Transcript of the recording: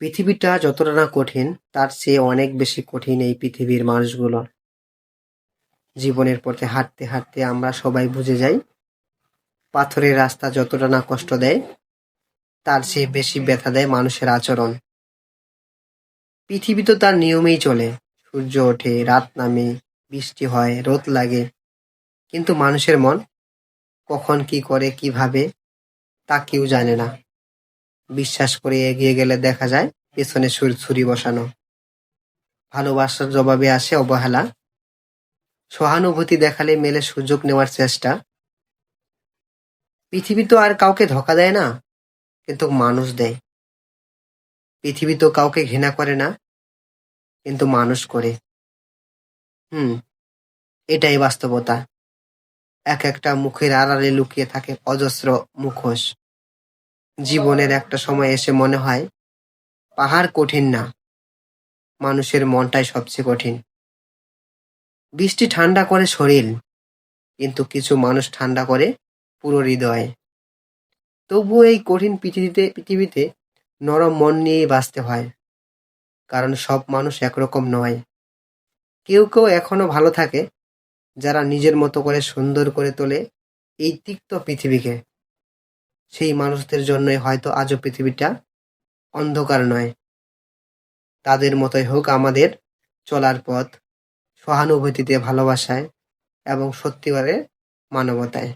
পৃথিবীটা যতটা না কঠিন, তার চেয়ে অনেক বেশি কঠিন এই পৃথিবীর মানুষগুলো। জীবনের পথে হাঁটতে হাঁটতে আমরা সবাই বুঝে যাই, পাথরের রাস্তা যতটা না কষ্ট দেয়, তার চেয়ে বেশি ব্যথা দেয় মানুষের আচরণ। পৃথিবী তো তার নিয়মেই চলে। সূর্য ওঠে, রাত নামে, বৃষ্টি হয়, রোদ লাগে। কিন্তু মানুষের মন কখন কি করে, কিভাবে, তা কেউ জানে না। বিশ্বাস করে এগিয়ে গেলে দেখা যায় পেছনে ছুরি বসানো। ভালোবাসার জবাবে আসে অবহেলা। সহানুভূতি দেখালে মেলে সুযোগ নেওয়ার চেষ্টা। পৃথিবী তো আর কাউকে ধোঁকা দেয় না, কিন্তু মানুষ দেয়। পৃথিবী তো কাউকে ঘৃণা করে না, কিন্তু মানুষ করে। হুম, এটাই বাস্তবতা। এক একটা মুখের আড়ালে লুকিয়ে থাকে অজস্র মুখোশ। জীবনের একটা সময় এসে মনে হয় পাহাড় কঠিন না, মানুষের মনটাই সবচেয়ে কঠিন। বৃষ্টি ঠান্ডা করে শরীর, কিন্তু কিছু মানুষ ঠান্ডা করে পুরো হৃদয়। তবুও এই কঠিন পৃথিবীতে নরম মন নিয়েই বাঁচতে হয়, কারণ সব মানুষ একরকম নয়। কেউ কেউ এখনো ভালো থাকে, যারা নিজের মতো করে সুন্দর করে তোলে এই তিক্ত পৃথিবীকে। সেই মানুষদের জন্যই হয়তো আজও পৃথিবীটা অন্ধকার নয়। তাদের মতোই হোক আমাদের চলার পথ, সহানুভূতিতে, ভালোবাসায় এবং সত্যিকারের মানবতায়।